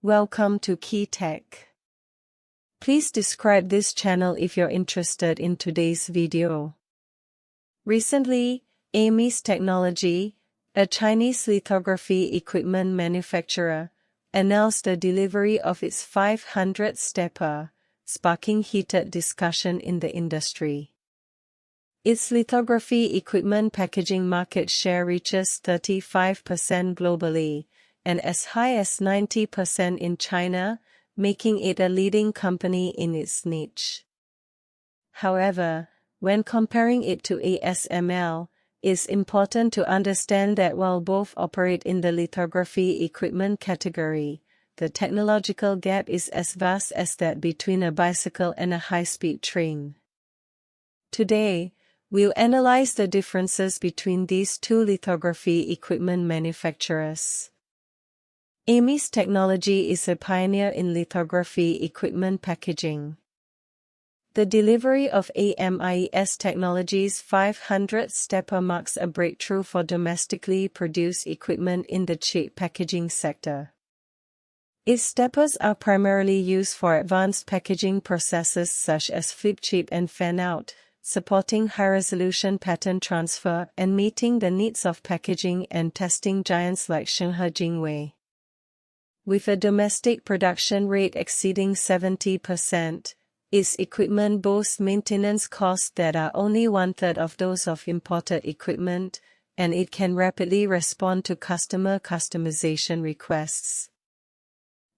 Welcome to Key Tech. Please describe this channel if you're interested in today's video. Recently, AMIES Technology, a Chinese lithography equipment manufacturer, announced the delivery of its 500th stepper, sparking heated discussion in the industry. Its lithography equipment packaging market share reaches 35% globally, and as high as 90% in China, making it a leading company in its niche. However, when comparing it to ASML, it's important to understand that while both operate in the lithography equipment category, the technological gap is as vast as that between a bicycle and a high-speed train. Today, we'll analyze the differences between these two lithography equipment manufacturers. AMIES Technology is a pioneer in lithography equipment packaging. The delivery of AMIES Technology's 500th stepper marks a breakthrough for domestically produced equipment in the chip packaging sector. Its steppers are primarily used for advanced packaging processes such as flip chip and fan-out, supporting high-resolution pattern transfer and meeting the needs of packaging and testing giants like Shanghai Jingwei. With a domestic production rate exceeding 70%, its equipment boasts maintenance costs that are only one-third of those of imported equipment, and it can rapidly respond to customer customization requests.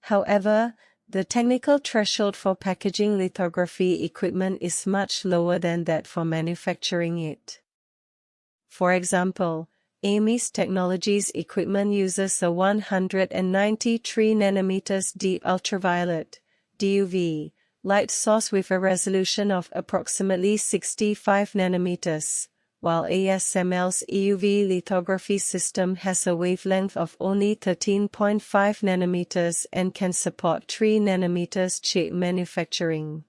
However, the technical threshold for packaging lithography equipment is much lower than that for manufacturing it. For example, AMIES Technology's equipment uses a 193 nm deep ultraviolet (DUV) light source with a resolution of approximately 65 nm, while ASML's EUV lithography system has a wavelength of only 13.5 nm and can support 3 nm chip manufacturing.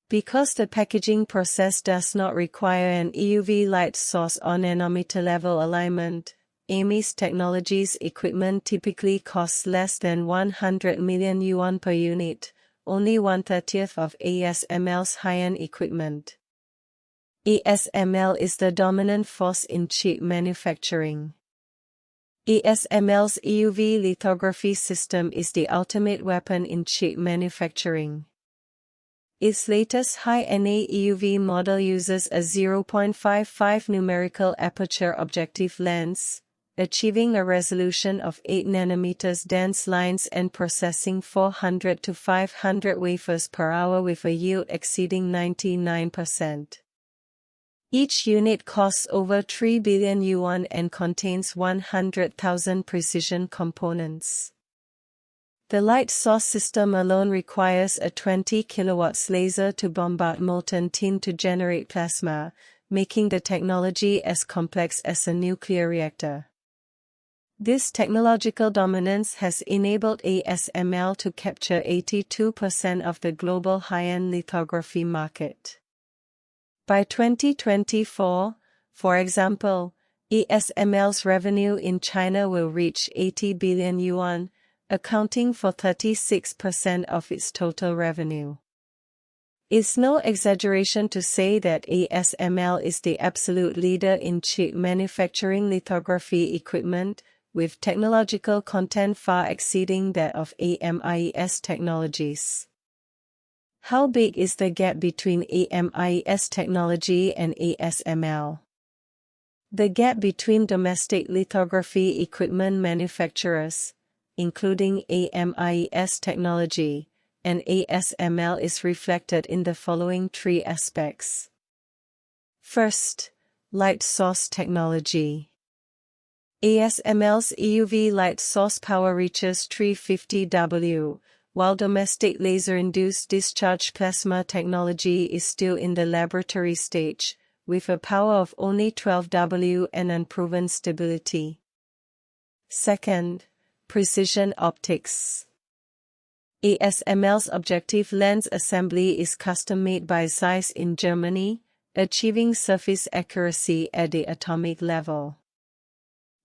Because the packaging process does not require an EUV light source or nanometer-level alignment, AMIES Technology's equipment typically costs less than 100 million yuan per unit, only 1/30 of ASML's high-end equipment. ASML is the dominant force in chip manufacturing. ASML's EUV lithography system is the ultimate weapon in chip manufacturing. Its latest high-NA EUV model uses a 0.55 numerical aperture objective lens, achieving a resolution of 8 nm dense lines and processing 400 to 500 wafers per hour with a yield exceeding 99%. Each unit costs over 3 billion yuan and contains 100,000 precision components. The light source system alone requires a 20 kW laser to bombard molten tin to generate plasma, making the technology as complex as a nuclear reactor. This technological dominance has enabled ASML to capture 82% of the global high-end lithography market. By 2024, for example, ASML's revenue in China will reach 80 billion yuan, accounting for 36% of its total revenue. It's no exaggeration to say that ASML is the absolute leader in chip manufacturing lithography equipment, with technological content far exceeding that of AMIES Technologies. How big is the gap between AMIES Technology and ASML? The gap between domestic lithography equipment manufacturers, including AMIES Technology, and ASML is reflected in the following three aspects. First, light source technology. ASML's EUV light source power reaches 350 W, while domestic laser-induced discharge plasma technology is still in the laboratory stage, with a power of only 12 W and unproven stability. Second, precision optics. ASML's objective lens assembly is custom-made by Zeiss in Germany, achieving surface accuracy at the atomic level.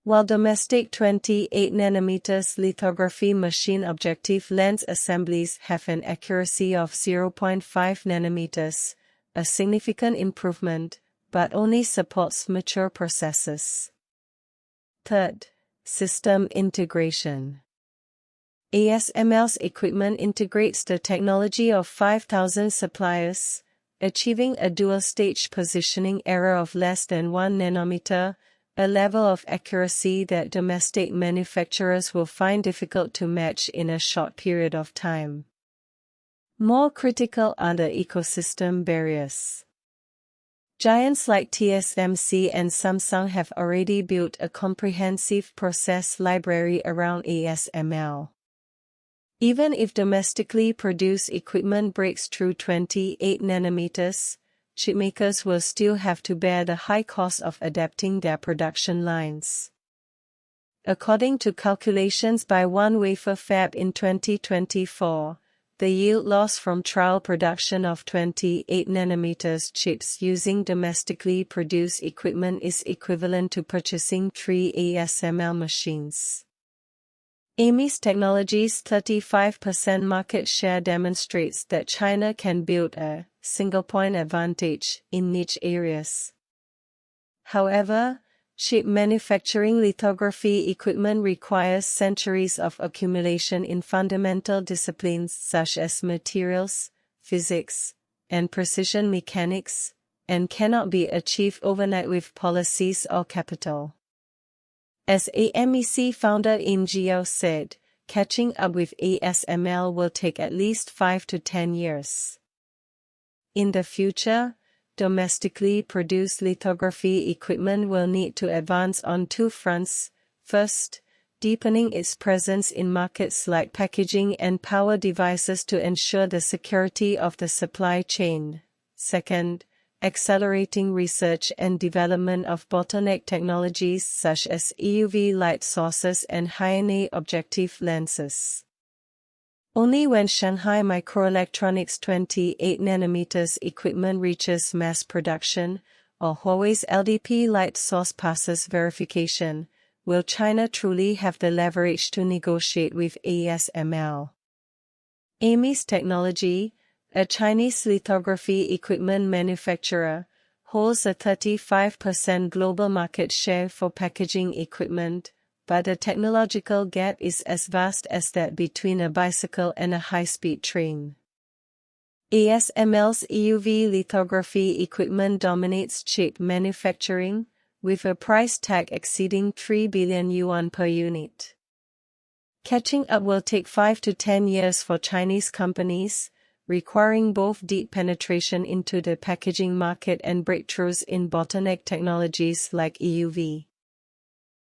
While domestic 28nm lithography machine objective lens assemblies have an accuracy of 0.5 nm, a significant improvement, but only supports mature processes. Third, system integration. ASML's equipment integrates the technology of 5,000 suppliers, achieving a dual-stage positioning error of less than 1 nanometer, a level of accuracy that domestic manufacturers will find difficult to match in a short period of time. More critical are the ecosystem barriers. Giants like TSMC and Samsung have already built a comprehensive process library around ASML. Even if domestically produced equipment breaks through 28 nanometers, chipmakers will still have to bear the high cost of adapting their production lines. According to calculations by one wafer fab in 2024, the yield loss from trial production of 28 nanometers chips using domestically produced equipment is equivalent to purchasing 3 ASML machines. AMIES Technology's 35% market share demonstrates that China can build a single-point advantage in niche areas. However, chip manufacturing lithography equipment requires centuries of accumulation in fundamental disciplines such as materials, physics, and precision mechanics, and cannot be achieved overnight with policies or capital. As AMIES founder Im Jiao said, catching up with ASML will take at least 5 to 10 years. In the future, domestically produced lithography equipment will need to advance on two fronts. First, deepening its presence in markets like packaging and power devices to ensure the security of the supply chain. Second, accelerating research and development of bottleneck technologies such as EUV light sources and high-NA objective lenses. Only when Shanghai Microelectronics' 28 nanometers equipment reaches mass production, or Huawei's LDP light source passes verification, will China truly have the leverage to negotiate with ASML. AMIES Technology, a Chinese lithography equipment manufacturer, holds a 35% global market share for packaging equipment, but the technological gap is as vast as that between a bicycle and a high-speed train. ASML's EUV lithography equipment dominates chip manufacturing, with a price tag exceeding 3 billion yuan per unit. Catching up will take 5 to 10 years for Chinese companies, requiring both deep penetration into the packaging market and breakthroughs in bottleneck technologies like EUV.